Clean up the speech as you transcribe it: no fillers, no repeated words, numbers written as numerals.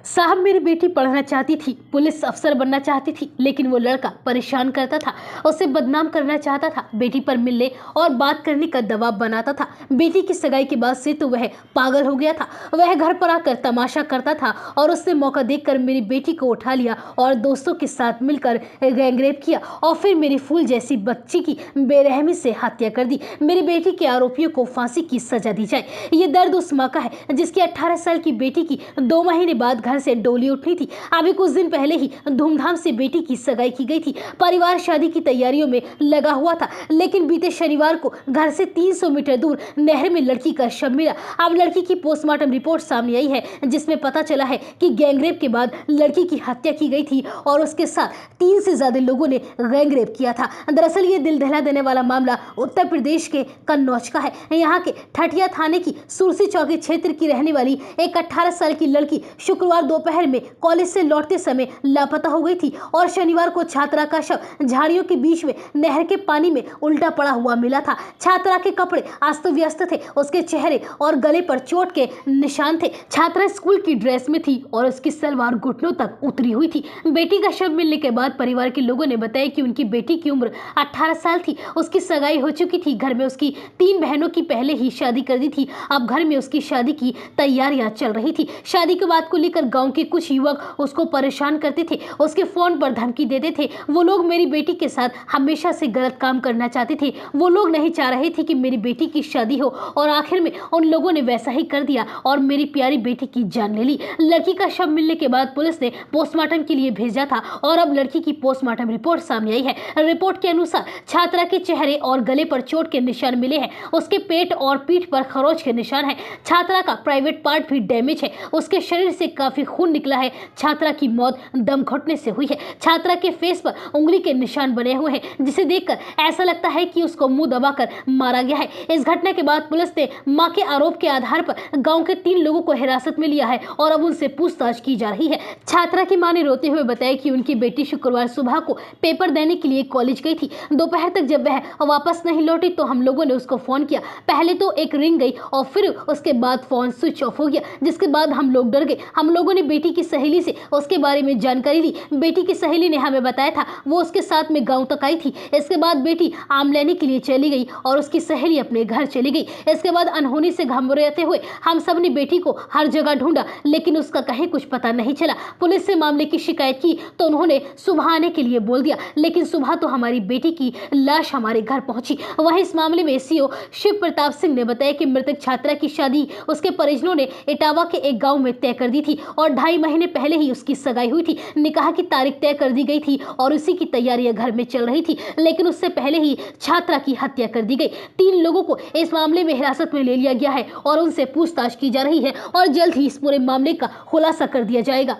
साहब, मेरी बेटी पढ़ना चाहती थी, पुलिस अफसर बनना चाहती थी, लेकिन वो लड़का परेशान करता था, उसे बदनाम करना चाहता था, बेटी पर मिलने और बात करने का दबाव बनाता था। बेटी की सगाई के बाद से तो वह पागल हो गया था। वह घर पर आकर तमाशा करता था और उसने मौका देखकर मेरी बेटी को उठा लिया और दोस्तों के साथ मिलकर गैंगरेप किया और फिर मेरी फूल जैसी बच्ची की बेरहमी से हत्या कर दी। मेरी बेटी के आरोपियों को फांसी की सजा दी जाए। ये दर्द उस माँ का है जिसकी 18 साल की बेटी की 2 महीने बाद घर से डोली उठनी थी। अभी कुछ दिन पहले ही धूमधाम से बेटी की सगाई की गई थी। परिवार शादी की तैयारियों में लगा हुआ था, लेकिन बीते शनिवार को घर से 300 मीटर दूर नहर में लड़की का शव मिला। अब लड़की की पोस्टमार्टम रिपोर्ट सामने आई है, जिसमें पता चला है कि गैंगरेप के बाद लड़की की हत्या की गई थी और उसके साथ 3 से ज्यादा लोगों ने गैंगरेप किया था। दरअसल ये दिल दहला देने वाला मामला उत्तर प्रदेश के कन्नौज का है। यहाँ के ठठिया थाने की सुरसी चौकी क्षेत्र की रहने वाली एक 18 साल की लड़की शुक्रवार दोपहर में कॉलेज से लौटते समय लापता हो गई थी और शनिवार को छात्रा का शव झाड़ियों के बीच में नहर के पानी में उल्टा पड़ा हुआ मिला था। छात्रा के कपड़े अस्त व्यस्त थे, उसके चेहरे और गले पर चोट के निशान थे। छात्रा स्कूल की ड्रेस में थी और उसकी सलवार घुटनों तक उतरी हुई थी। बेटी का शव मिलने के बाद परिवार के लोगों ने बताया कि उनकी बेटी की उम्र 18 साल थी। उसकी सगाई हो चुकी थी। घर में उसकी 3 बहनों की पहले ही शादी कर दी थी। अब घर में उसकी शादी की तैयारियां चल रही थी। शादी के बात को लेकर गांव के कुछ युवक उसको परेशान करते थे, उसके फोन पर धमकी देते थे। वो लोग मेरी बेटी के साथ हमेशा से गलत काम करना चाहते थे। वो लोग नहीं चाह रहे थे कि मेरी बेटी की शादी हो और आखिर में उन लोगों ने वैसा ही कर दिया और मेरी प्यारी बेटी की जान ले ली। लड़की का शव मिलने के बाद पुलिस ने पोस्टमार्टम के लिए भेजा था और अब लड़की की पोस्टमार्टम रिपोर्ट सामने आई है। रिपोर्ट के अनुसार छात्रा के चेहरे और गले पर चोट के निशान मिले हैं। उसके पेट और पीठ पर खरोच के निशान है। छात्रा का प्राइवेट पार्ट भी डैमेज है। उसके शरीर से काफी खून निकला है। छात्रा की मौत दम घुटने से हुई है। छात्रा के फेस पर उंगली के निशान बने हुए हैं, जिसे देखकर ऐसा लगता है कि उसको मुंह दबाकर मारा गया है। इस घटना के बाद पुलिस ने मां के आरोप के आधार पर गांव के 3 लोगों को हिरासत में लिया है और अब उनसे पूछताछ की जा रही है। छात्रा की मां ने रोते हुए बताया कि उनकी बेटी शुक्रवार सुबह को पेपर देने के लिए कॉलेज गई थी। दोपहर तक जब वह वापस नहीं लौटी तो हम लोगों ने उसको फोन किया। पहले तो एक रिंग गई और फिर उसके बाद फोन स्विच ऑफ हो गया, जिसके बाद हम लोग डर गए। हम लोगों ने बेटी की सहेली से उसके बारे में जानकारी ली। बेटी की सहेली ने हमें बताया था वो उसके साथ में गांव तक आई थी। इसके बाद बेटी आम लेने के लिए चली गई और उसकी सहेली अपने घर चली गई। इसके बाद अनहोनी से घबराते हुए हम सब ने बेटी को हर जगह ढूंढा, लेकिन उसका कहीं कुछ पता नहीं चला। पुलिस से मामले की शिकायत की तो उन्होंने सुबह आने के लिए बोल दिया, लेकिन सुबह तो हमारी बेटी की लाश हमारे घर पहुंची। वहीं इस मामले में सीओ शिव प्रताप सिंह ने बताया कि मृतक छात्रा की शादी उसके परिजनों ने इटावा के एक गांव में तय कर दी थी और 2.5 महीने पहले ही उसकी सगाई हुई थी। निकाह की तारीख तय कर दी गई थी और उसी की तैयारियां घर में चल रही थी, लेकिन उससे पहले ही छात्रा की हत्या कर दी गई। 3 लोगों को इस मामले में हिरासत में ले लिया गया है और उनसे पूछताछ की जा रही है और जल्द ही इस पूरे मामले का खुलासा कर दिया जाएगा।